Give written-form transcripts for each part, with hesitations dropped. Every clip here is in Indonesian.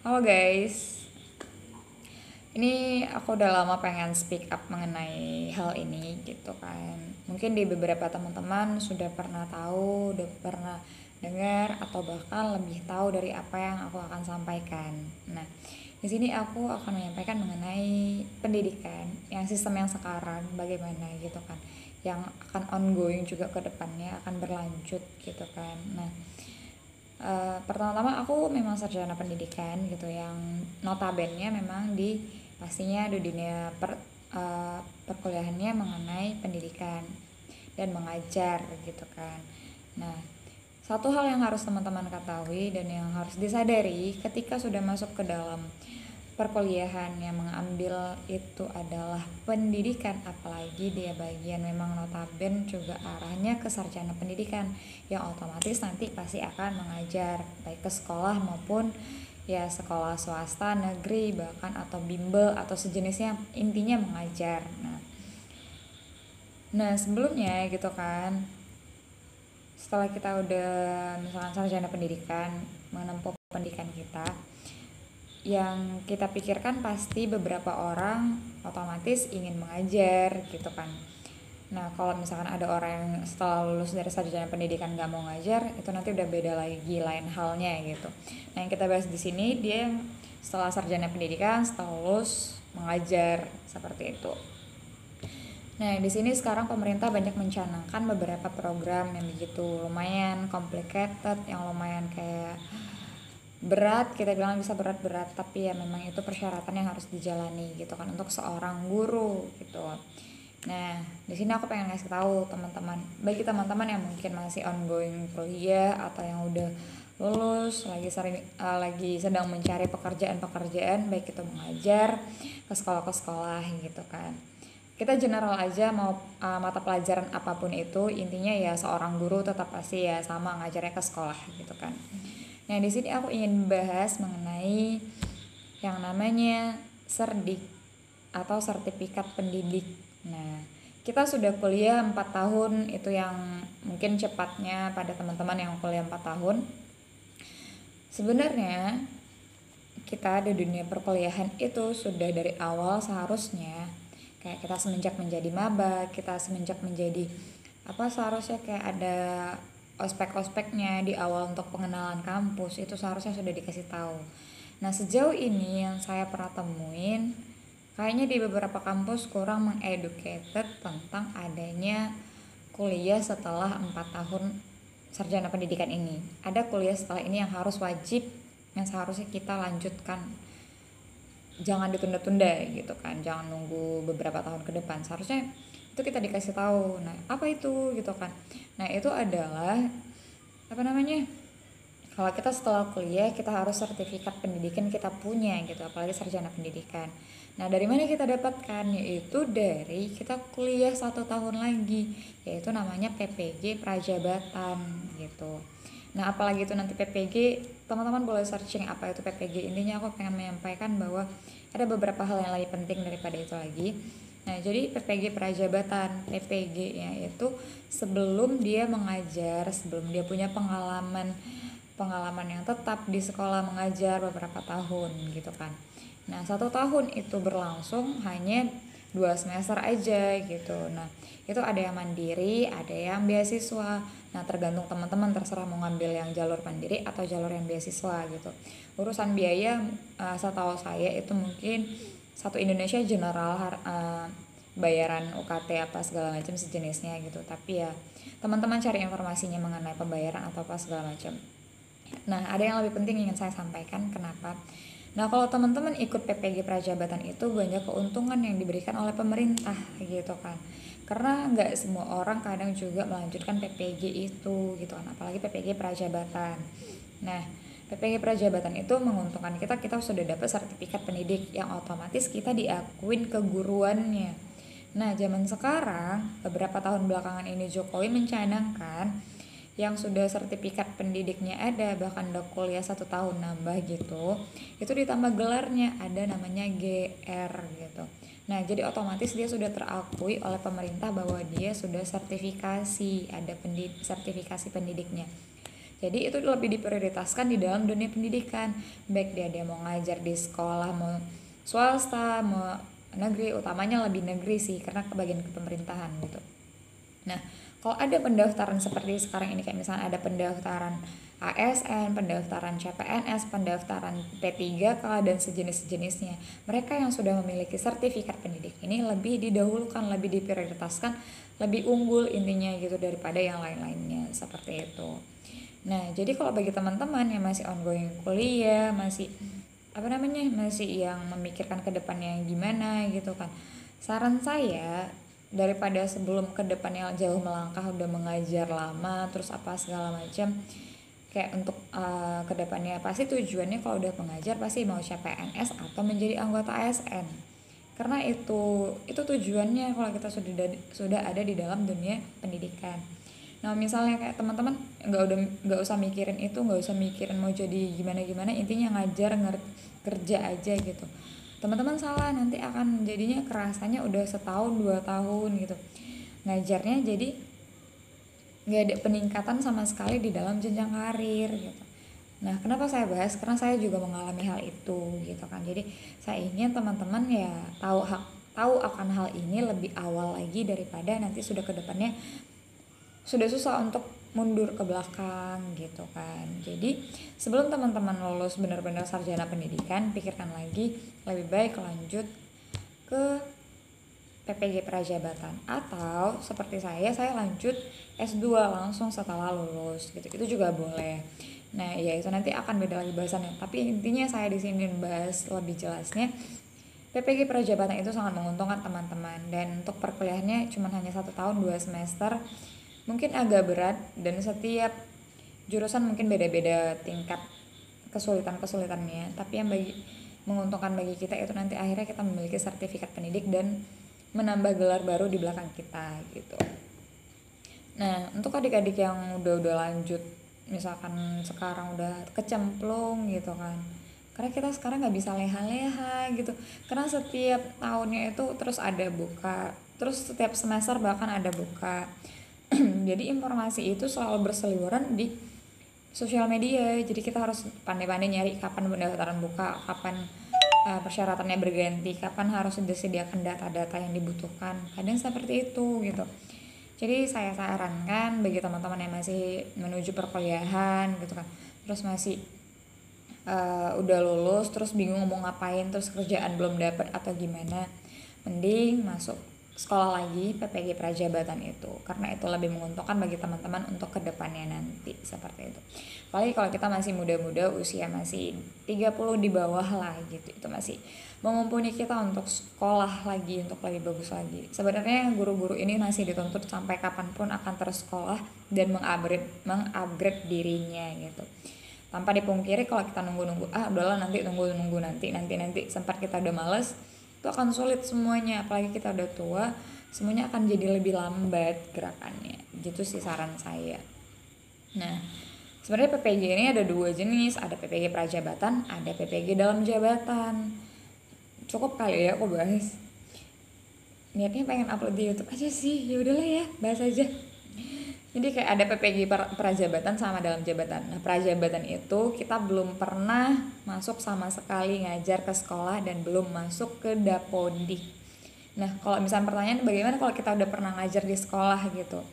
Halo guys, ini aku udah lama pengen speak up mengenai hal ini gitu kan. Mungkin di beberapa teman-teman sudah pernah tahu, udah pernah dengar atau bahkan lebih tahu dari apa yang aku akan sampaikan. Nah, di sini aku akan menyampaikan mengenai pendidikan yang sistem yang sekarang bagaimana gitu kan. Yang akan ongoing juga ke depannya akan berlanjut gitu kan. Nah, pertama-tama aku memang sarjana pendidikan gitu yang notabene memang di pastinya di dunia perkuliahannya mengenai pendidikan dan mengajar gitu kan. Nah, satu hal yang harus teman-teman ketahui dan yang harus disadari ketika sudah masuk ke dalam perkuliahan yang mengambil itu adalah pendidikan, apalagi dia bagian memang notaben juga arahnya ke sarjana pendidikan yang otomatis nanti pasti akan mengajar baik ke sekolah maupun ya sekolah swasta, negeri bahkan atau bimbel atau sejenisnya, intinya mengajar. Nah, sebelumnya gitu kan, setelah kita udah misalkan sarjana pendidikan menempuh pendidikan kita, yang kita pikirkan pasti beberapa orang otomatis ingin mengajar gitu kan. Nah, kalau misalkan ada orang yang setelah lulus dari sarjana pendidikan nggak mau ngajar, itu nanti udah beda lagi, lain halnya gitu. Nah, yang kita bahas di sini dia yang setelah sarjana pendidikan, setelah lulus mengajar seperti itu. Nah, di sini sekarang pemerintah banyak mencanangkan beberapa program yang begitu lumayan complicated, yang lumayan kayak berat, kita bilang bisa berat-berat, tapi ya memang itu persyaratan yang harus dijalani gitu kan untuk seorang guru gitu. Nah, di sini aku pengen ngasih tahu teman-teman, bagi teman-teman yang mungkin masih ongoing kuliah atau yang udah lulus, lagi sedang mencari pekerjaan-pekerjaan baik itu mengajar ke sekolah-sekolah gitu kan. Kita general aja mau mata pelajaran apapun itu, intinya ya seorang guru tetap pasti ya sama ngajarnya ke sekolah gitu kan. Nah, di sini aku ingin bahas mengenai yang namanya Serdik atau sertifikat pendidik. Nah, kita sudah kuliah 4 tahun, itu yang mungkin cepatnya pada teman-teman yang kuliah 4 tahun. Sebenarnya kita di dunia perkuliahan itu sudah dari awal seharusnya kayak kita semenjak menjadi maba, kita semenjak menjadi apa seharusnya kayak ada ospek-ospeknya di awal untuk pengenalan kampus itu seharusnya sudah dikasih tahu. Nah, sejauh ini yang saya pernah temuin kayaknya di beberapa kampus kurang mengeducated tentang adanya kuliah setelah 4 tahun sarjana pendidikan ini. Ada kuliah setelah ini yang harus wajib, yang seharusnya kita lanjutkan, jangan ditunda-tunda gitu kan, jangan nunggu beberapa tahun ke depan, seharusnya itu kita dikasih tahu. Nah, apa itu gitu kan. Nah, itu adalah apa namanya, kalau kita setelah kuliah kita harus sertifikat pendidikan kita punya gitu, apalagi sarjana pendidikan. Nah, dari mana kita dapatkan? Yaitu dari kita kuliah 1 tahun lagi, yaitu namanya PPG Prajabatan gitu. Nah, apalagi itu nanti PPG, teman-teman boleh searching apa itu PPG. Intinya aku pengen menyampaikan bahwa ada beberapa hal yang lebih penting daripada itu lagi. Nah, jadi PPG Prajabatan, PPG-nya itu sebelum dia mengajar, sebelum dia punya pengalaman pengalaman yang tetap di sekolah mengajar beberapa tahun gitu kan. Nah, 1 tahun itu berlangsung hanya 2 semester aja gitu. Nah, itu ada yang mandiri, ada yang beasiswa. Nah, tergantung teman-teman terserah mau ngambil yang jalur mandiri atau jalur yang beasiswa gitu. Urusan biaya, setahu saya itu mungkin satu Indonesia general, bayaran UKT apa segala macam sejenisnya gitu. Tapi ya teman-teman cari informasinya mengenai pembayaran atau apa segala macam. Nah, ada yang lebih penting ingin saya sampaikan kenapa. Nah, kalau teman-teman ikut PPG Prajabatan itu banyak keuntungan yang diberikan oleh pemerintah gitu kan. Karena nggak semua orang kadang juga melanjutkan PPG itu gitu kan, apalagi PPG Prajabatan. Nah, PPG Prajabatan itu menguntungkan kita sudah dapat sertifikat pendidik yang otomatis kita diakuin keguruannya. Nah, zaman sekarang beberapa tahun belakangan ini Jokowi mencanangkan yang sudah sertifikat pendidiknya ada, bahkan udah kuliah 1 tahun nambah gitu, itu ditambah gelarnya ada namanya GR gitu. Nah, jadi otomatis dia sudah terakui oleh pemerintah bahwa dia sudah sertifikasi, ada sertifikasi pendidiknya. Jadi itu lebih diprioritaskan di dalam dunia pendidikan, baik dia mau ngajar di sekolah, mau swasta, mau negeri, utamanya lebih negeri sih karena kebagian kepemerintahan gitu. Nah, kalau ada pendaftaran seperti sekarang ini, kayak misalnya ada pendaftaran ASN, pendaftaran CPNS, pendaftaran P3K dan sejenis-sejenisnya, mereka yang sudah memiliki sertifikat pendidik ini lebih didahulukan, lebih diprioritaskan, lebih unggul intinya gitu daripada yang lain-lainnya, seperti itu. Nah, jadi kalau bagi teman-teman yang masih ongoing kuliah, masih masih yang memikirkan ke depannya yang gimana gitu kan, saran saya, daripada sebelum ke depannya jauh melangkah udah mengajar lama terus apa segala macam, kayak untuk ke depannya pasti tujuannya kalau udah mengajar pasti mau CPNS atau menjadi anggota ASN, karena itu tujuannya kalau kita sudah ada di dalam dunia pendidikan. Nah, misalnya kayak teman-teman nggak usah mikirin itu, nggak usah mikirin mau jadi gimana gimana, intinya ngajar kerja aja gitu. Teman-teman salah, nanti akan jadinya kerasanya udah setahun 2 tahun gitu ngajarnya, jadi nggak ada peningkatan sama sekali di dalam jenjang karir gitu. Nah, kenapa saya bahas? Karena saya juga mengalami hal itu gitu kan. Jadi saya ingin teman-teman ya tahu akan hal ini lebih awal lagi daripada nanti sudah ke depannya sudah susah untuk mundur ke belakang gitu kan. Jadi sebelum teman-teman lulus benar-benar sarjana pendidikan, pikirkan lagi, lebih baik lanjut ke PPG Prajabatan, atau seperti saya lanjut S2 langsung setelah lulus gitu. Itu juga boleh. Nah, ya itu nanti akan beda lagi bahasannya. Tapi intinya saya di sini bahas lebih jelasnya, PPG Prajabatan itu sangat menguntungkan teman-teman, dan untuk perkuliahannya cuma hanya 1 tahun 2 semester. Mungkin agak berat dan setiap jurusan mungkin beda-beda tingkat kesulitannya, tapi yang menguntungkan bagi kita itu nanti akhirnya kita memiliki sertifikat pendidik dan menambah gelar baru di belakang kita gitu. Nah, untuk adik-adik yang udah lanjut, misalkan sekarang udah kecemplung gitu kan, karena kita sekarang nggak bisa leha-leha gitu, karena setiap tahunnya itu terus ada buka, terus setiap semester bahkan ada buka. Jadi informasi itu selalu berseliweran di sosial media, jadi kita harus pandai-pandai nyari kapan pendaftaran buka, kapan persyaratannya berganti, kapan harus disediakan data-data yang dibutuhkan, kadang seperti itu gitu. Jadi saya sarankan bagi teman-teman yang masih menuju perkuliahan gitu kan, terus masih udah lulus terus bingung mau ngapain, terus kerjaan belum dapat atau gimana, mending masuk sekolah lagi PPG Prajabatan itu, karena itu lebih menguntungkan bagi teman-teman untuk kedepannya nanti, seperti itu. Apalagi kalau kita masih muda-muda, usia masih 30 di bawah lah gitu, itu masih mengumpuni kita untuk sekolah lagi, untuk lebih bagus lagi. Sebenarnya guru-guru ini masih dituntut sampai kapanpun akan terus sekolah dan mengupgrade dirinya gitu. Tanpa dipungkiri kalau kita nunggu-nunggu, udahlah nanti nunggu nanti sempat kita udah males, itu akan sulit semuanya. Apalagi kita udah tua, semuanya akan jadi lebih lambat gerakannya gitu sih saran saya. Nah, sebenarnya PPG ini ada 2 jenis, ada PPG Prajabatan, ada PPG dalam jabatan. Cukup kali ya aku bahas, niatnya pengen upload di YouTube aja sih, ya udahlah ya bahas aja. Jadi kayak ada PPG Prajabatan sama dalam jabatan. Nah, Prajabatan itu kita belum pernah masuk sama sekali ngajar ke sekolah dan belum masuk ke Dapodik. Nah, kalau misalnya pertanyaan bagaimana kalau kita udah pernah ngajar di sekolah gitu.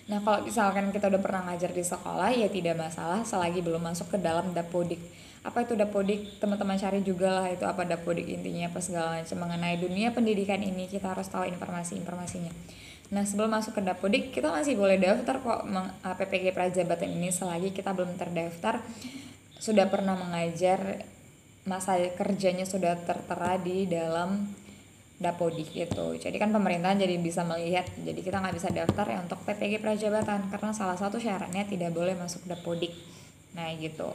Nah, kalau misalkan kita udah pernah ngajar di sekolah ya tidak masalah selagi belum masuk ke dalam Dapodik. Apa itu Dapodik? Teman-teman cari juga lah itu apa Dapodik, intinya apa segala macam mengenai dunia pendidikan ini, kita harus tahu informasinya. Nah, sebelum masuk ke Dapodik kita masih boleh daftar kok PPG Prajabatan ini selagi kita belum terdaftar, sudah pernah mengajar, masa kerjanya sudah tertera di dalam Dapodik itu. Jadi kan pemerintahan jadi bisa melihat, jadi kita nggak bisa daftar ya untuk PPG Prajabatan karena salah satu syaratnya tidak boleh masuk Dapodik. Nah gitu.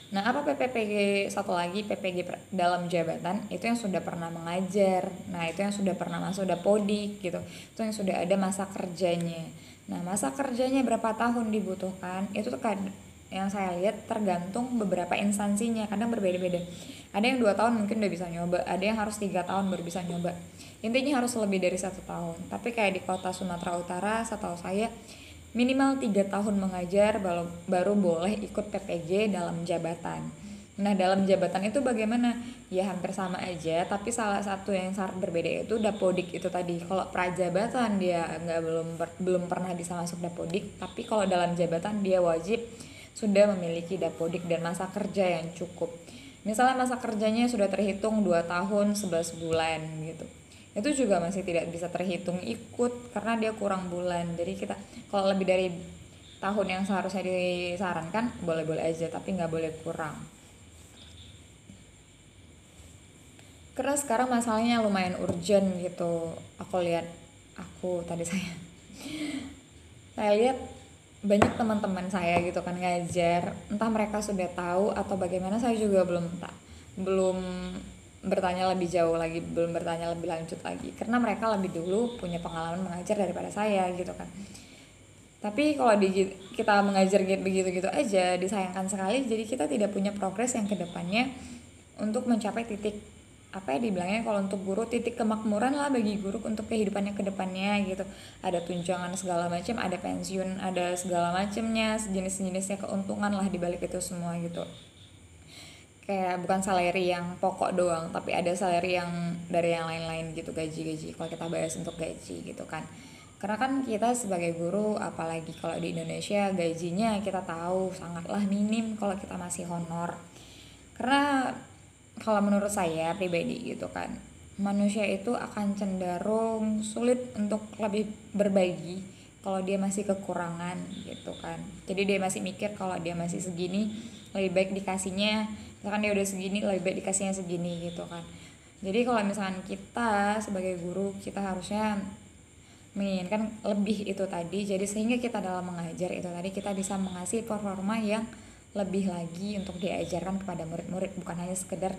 Nah, apa PPG satu lagi, PPG dalam jabatan, itu yang sudah pernah mengajar. Nah, itu yang sudah pernah masuk Dapodik gitu. Itu yang sudah ada masa kerjanya. Nah, masa kerjanya berapa tahun dibutuhkan, itu kan yang saya lihat tergantung beberapa instansinya, kadang berbeda-beda. Ada yang 2 tahun mungkin udah bisa nyoba, ada yang harus 3 tahun baru bisa nyoba. Intinya harus lebih dari 1 tahun. Tapi kayak di kota Sumatera Utara, setahu saya minimal 3 tahun mengajar baru boleh ikut PPG dalam jabatan. Nah, dalam jabatan itu bagaimana? Ya hampir sama aja, tapi salah satu yang sangat berbeda itu Dapodik itu tadi. Kalau prajabatan dia nggak belum pernah bisa masuk Dapodik, tapi kalau dalam jabatan dia wajib sudah memiliki Dapodik dan masa kerja yang cukup. Misalnya masa kerjanya sudah terhitung 2 tahun 11 bulan gitu. Itu juga masih tidak bisa terhitung ikut karena dia kurang bulan. Jadi kita kalau lebih dari tahun yang seharusnya disarankan boleh-boleh aja, tapi nggak boleh kurang. Karena sekarang masalahnya lumayan urgent gitu. Aku tadi saya lihat banyak teman-teman saya gitu kan ngajar, entah mereka sudah tahu atau bagaimana, saya juga belum bertanya lebih jauh lagi, belum bertanya lebih lanjut lagi, karena mereka lebih dulu punya pengalaman mengajar daripada saya gitu kan. Tapi kalau kita mengajar begitu-gitu aja, disayangkan sekali. Jadi kita tidak punya progres yang kedepannya untuk mencapai titik apa ya dibilangnya, kalau untuk guru titik kemakmuran lah bagi guru untuk kehidupannya kedepannya gitu. Ada tunjangan segala macam, ada pensiun, ada segala macamnya, sejenis-jenisnya keuntungan lah dibalik itu semua gitu. Kayak bukan salary yang pokok doang, tapi ada salary yang dari yang lain-lain gitu, gaji-gaji kalau kita bahas untuk gaji gitu kan. Karena kan kita sebagai guru, apalagi kalau di Indonesia, gajinya kita tahu sangatlah minim kalau kita masih honor. Karena kalau menurut saya pribadi gitu kan, manusia itu akan cenderung sulit untuk lebih berbagi kalau dia masih kekurangan gitu kan. Jadi dia masih mikir kalau dia masih segini lebih baik dikasihnya, misalkan dia udah segini lebih baik dikasihnya segini gitu kan. Jadi kalau misalkan kita sebagai guru, kita harusnya menginginkan lebih itu tadi. Jadi sehingga kita dalam mengajar itu tadi kita bisa mengasih performa yang lebih lagi untuk diajarkan kepada murid-murid, bukan hanya sekedar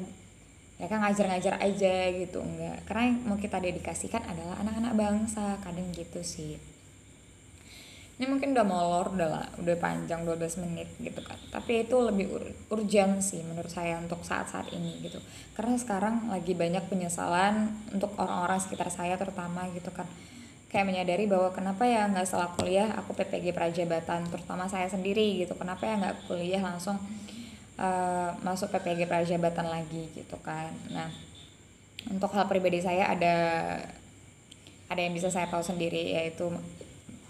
ya kan ngajar-ngajar aja gitu, enggak. Karena yang mau kita dedikasikan adalah anak-anak bangsa, kadang gitu sih. Ini mungkin udah molor, udah panjang 12 menit gitu kan, tapi itu lebih urgent sih menurut saya untuk saat-saat ini gitu. Karena sekarang lagi banyak penyesalan untuk orang-orang sekitar saya terutama gitu kan, kayak menyadari bahwa kenapa ya nggak setelah kuliah aku PPG Prajabatan, terutama saya sendiri gitu, kenapa ya nggak kuliah langsung masuk PPG Prajabatan lagi gitu kan. Nah, untuk hal pribadi saya ada yang bisa saya tahu sendiri, yaitu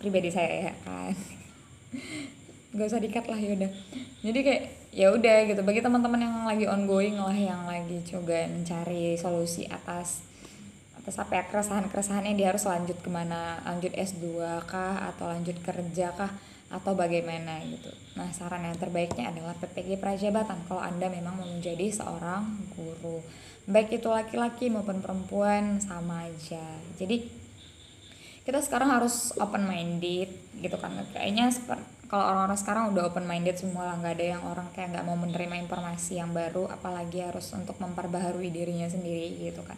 pribadi saya ya kan. Gak usah dikat lah, yaudah. Jadi kayak ya udah gitu, bagi teman-teman yang lagi ongoing lah, yang lagi coba mencari solusi atas apa ya keresahannya, dia harus lanjut kemana, lanjut S2 kah atau lanjut kerja kah atau bagaimana gitu. Nah, saran yang terbaiknya adalah PPG Prajabatan kalau Anda memang mau menjadi seorang guru, baik itu laki-laki maupun perempuan sama aja. Jadi kita sekarang harus open minded gitu kan, kayaknya kalau orang-orang sekarang udah open minded semua lah, nggak ada yang orang kayak nggak mau menerima informasi yang baru, apalagi harus untuk memperbaharui dirinya sendiri gitu kan.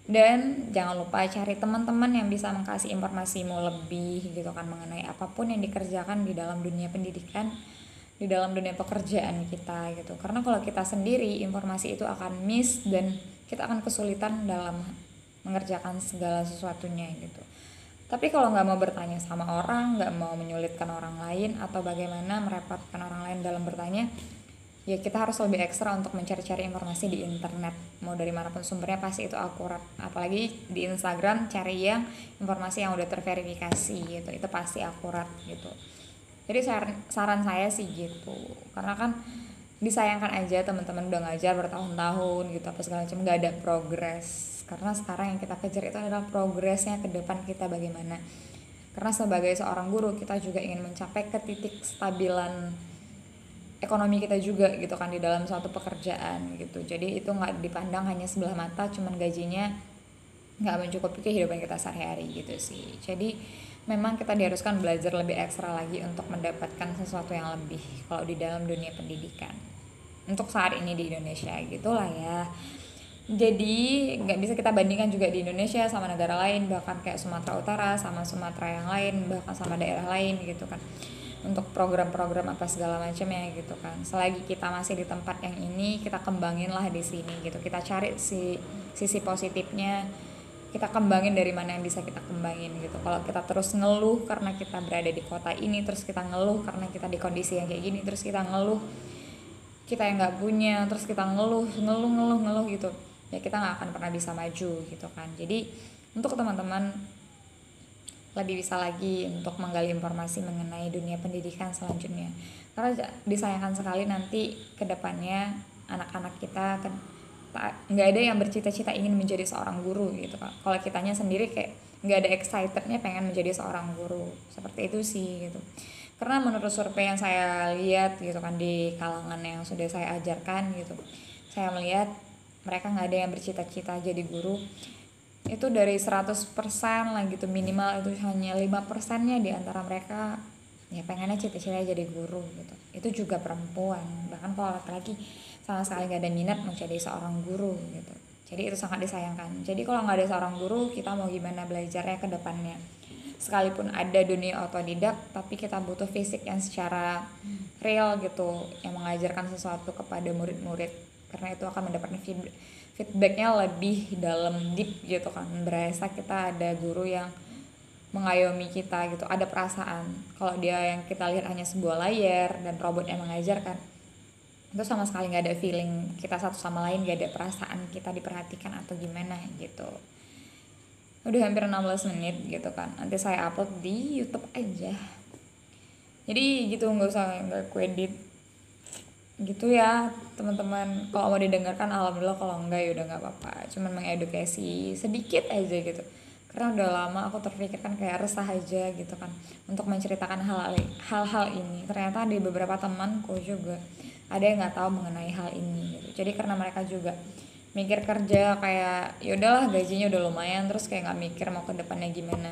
Dan jangan lupa cari teman-teman yang bisa mengkasih informasimu lebih gitu kan, mengenai apapun yang dikerjakan di dalam dunia pendidikan, di dalam dunia pekerjaan kita gitu. Karena kalau kita sendiri, informasi itu akan miss dan kita akan kesulitan dalam mengerjakan segala sesuatunya gitu. Tapi kalau nggak mau bertanya sama orang, nggak mau menyulitkan orang lain atau bagaimana merepotkan orang lain dalam bertanya, ya kita harus lebih ekstra untuk mencari-cari informasi di internet. Mau dari manapun sumbernya pasti itu akurat. Apalagi di Instagram, cari yang informasi yang udah terverifikasi gitu, itu pasti akurat gitu. Jadi saran saya sih gitu. Karena kan disayangkan aja teman-teman udah ngajar bertahun-tahun gitu apa segala macam nggak ada progres. Karena sekarang yang kita kejar itu adalah progresnya ke depan kita bagaimana. Karena sebagai seorang guru kita juga ingin mencapai ke titik stabilan ekonomi kita juga gitu kan di dalam suatu pekerjaan gitu. Jadi itu nggak dipandang hanya sebelah mata, cuman gajinya nggak mencukupi kehidupan kita sehari-hari gitu sih. Jadi memang kita diharuskan belajar lebih ekstra lagi untuk mendapatkan sesuatu yang lebih kalau di dalam dunia pendidikan untuk saat ini di Indonesia gitulah ya. Jadi nggak bisa kita bandingkan juga di Indonesia sama negara lain, bahkan kayak Sumatera Utara sama Sumatera yang lain, bahkan sama daerah lain gitu kan, untuk program-program apa segala macamnya gitu kan. Selagi kita masih di tempat yang ini, kita kembangin lah di sini gitu, kita cari sisi positifnya kita kembangin dari mana yang bisa kita kembangin gitu. Kalau kita terus ngeluh karena kita berada di kota ini, terus kita ngeluh karena kita di kondisi yang kayak gini, terus kita ngeluh kita yang nggak punya, terus kita ngeluh gitu, ya kita nggak akan pernah bisa maju gitu kan. Jadi untuk teman-teman lebih bisa lagi untuk menggali informasi mengenai dunia pendidikan selanjutnya, karena disayangkan sekali nanti kedepannya anak-anak kita kan nggak ada yang bercita-cita ingin menjadi seorang guru gitu kan. Kalau kitanya sendiri kayak nggak ada excitednya pengen menjadi seorang guru, seperti itu sih gitu. Karena menurut survei yang saya lihat gitu kan di kalangan yang sudah saya ajarkan gitu, saya melihat mereka nggak ada yang bercita-cita jadi guru. Itu dari 100% lah gitu, minimal itu hanya 5%-nya di antara mereka ya pengennya cita-cita jadi guru gitu. Itu juga perempuan, bahkan kalau laki-laki sama sekali nggak ada minat menjadi seorang guru gitu. Jadi itu sangat disayangkan. Jadi kalau nggak ada seorang guru, kita mau gimana belajarnya ke depannya? Sekalipun ada dunia otodidak, tapi kita butuh fisik yang secara real gitu, yang mengajarkan sesuatu kepada murid-murid, karena itu akan mendapatkan feedbacknya lebih dalam, deep gitu kan. Berasa kita ada guru yang mengayomi kita gitu, ada perasaan. Kalau dia yang kita lihat hanya sebuah layar dan robot yang mengajarkan, itu sama sekali nggak ada feeling kita satu sama lain, nggak ada perasaan kita diperhatikan atau gimana gitu. Udah hampir 16 menit gitu kan, nanti saya upload di YouTube aja, jadi gitu, nggak usah nggak kuedit gitu ya teman-teman. Kalau mau didengarkan alhamdulillah, kalau enggak ya udah nggak apa-apa, cuman mengedukasi sedikit aja gitu. Karena udah lama aku terpikirkan kayak resah aja gitu kan untuk menceritakan hal-hal ini. Ternyata ada beberapa temanku juga ada yang nggak tahu mengenai hal ini gitu. Jadi karena mereka juga mikir kerja kayak ya udahlah gajinya udah lumayan, terus kayak nggak mikir mau ke depannya gimana.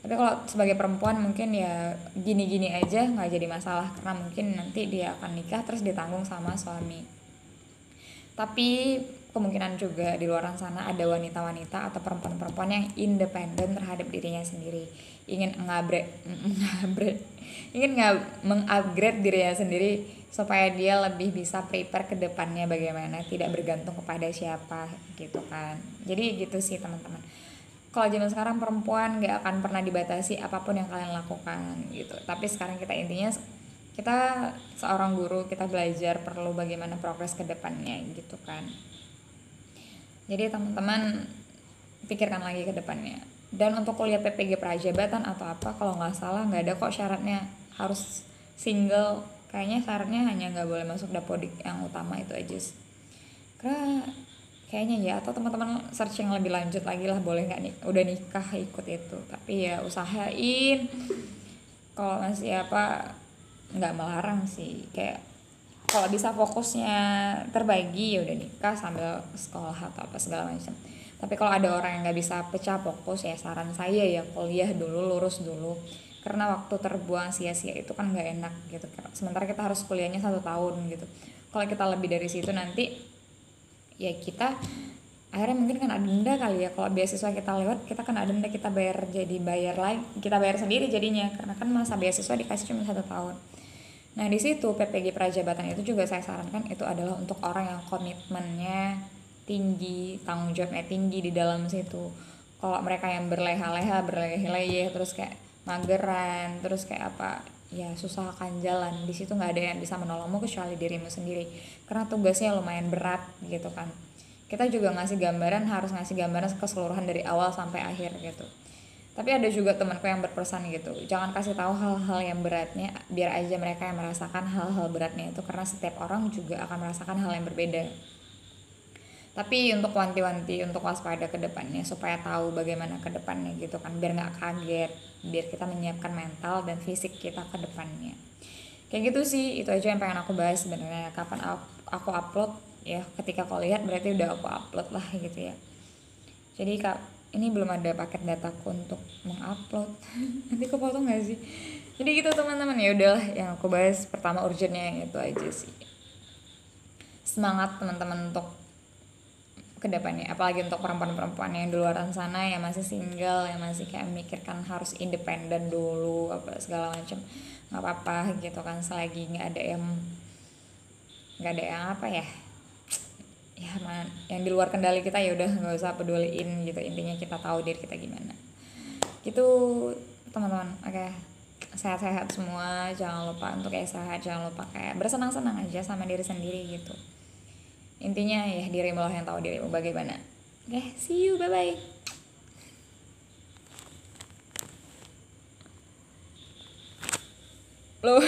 Tapi kalau sebagai perempuan mungkin ya gini-gini aja nggak jadi masalah, karena mungkin nanti dia akan nikah terus ditanggung sama suami. Tapi kemungkinan juga di luar sana ada wanita-wanita atau perempuan-perempuan yang independen terhadap dirinya sendiri, ingin mengupgrade dirinya sendiri supaya dia lebih bisa prepare ke depannya bagaimana, tidak bergantung kepada siapa gitu kan. Jadi gitu sih teman-teman. Kalau zaman sekarang perempuan gak akan pernah dibatasi apapun yang kalian lakukan gitu. Tapi sekarang kita intinya kita seorang guru, kita belajar perlu bagaimana progres ke depannya gitu kan. Jadi teman-teman pikirkan lagi ke depannya. Dan untuk kuliah PPG Prajabatan atau apa, kalau nggak salah nggak ada kok syaratnya harus single. Kayaknya syaratnya hanya nggak boleh masuk dapodik yang utama, itu aja sih. Karena kayaknya ya, atau teman-teman searching lebih lanjut lagi lah, boleh nggak nih udah nikah ikut itu. Tapi ya usahain, kalau masih apa nggak melarang sih, kayak kalau bisa fokusnya terbagi ya udah nikah sambil sekolah atau apa segala macam. Tapi kalau ada orang yang nggak bisa pecah fokus, ya saran saya ya kuliah dulu, lurus dulu, karena waktu terbuang sia-sia itu kan nggak enak gitu. Sementara kita harus kuliahnya 1 tahun gitu. Kalau kita lebih dari situ nanti ya kita akhirnya mungkin kan ada denda kali ya. Kalau beasiswa kita lewat, kita kan ada denda, kita bayar, jadi bayar lagi, kita bayar sendiri jadinya, karena kan masa beasiswa dikasih cuma 1 tahun. Nah di situ PPG Prajabatan itu juga saya sarankan itu adalah untuk orang yang komitmennya tinggi, tanggung jawabnya tinggi di dalam situ. Kalau mereka yang berleha-leha, berleleh-leleh, terus kayak mageran, terus kayak apa, ya susah akan jalan. Di situ nggak ada yang bisa menolongmu kecuali dirimu sendiri, karena tugasnya lumayan berat gitu kan. Kita juga ngasih gambaran, harus ngasih gambaran keseluruhan dari awal sampai akhir gitu. Tapi ada juga temanku yang berpesan gitu, jangan kasih tahu hal-hal yang beratnya, biar aja mereka yang merasakan hal-hal beratnya itu, karena setiap orang juga akan merasakan hal yang berbeda. Tapi untuk wanti-wanti, untuk waspada ke depannya, supaya tahu bagaimana ke depannya gitu kan, biar nggak kaget, biar kita menyiapkan mental dan fisik kita ke depannya. Kayak gitu sih, itu aja yang pengen aku bahas sebenarnya. Kapan aku upload ya, ketika kau lihat berarti udah aku upload lah gitu ya. Jadi kak, ini belum ada paket dataku untuk mengupload. Nanti kepotong nggak sih? Jadi gitu teman-teman, ya udahlah yang aku bahas pertama urgentnya yang itu aja sih. Semangat teman-teman untuk kedepannya, apalagi untuk perempuan-perempuan yang di luar sana yang masih single, yang masih kayak memikirkan harus independen dulu apa segala macam. Nggak apa-apa gitu kan, selagi nggak ada yang apa ya, ya yang di luar kendali kita ya udah nggak usah peduliin gitu, intinya kita tahu diri kita gimana gitu teman-teman. Oke, sehat-sehat semua, jangan lupa untuk kayak sehat, jangan lupa kayak bersenang-senang aja sama diri sendiri gitu, intinya ya dirimu lah yang tahu dirimu bagaimana. Oke, see you, bye bye. Loh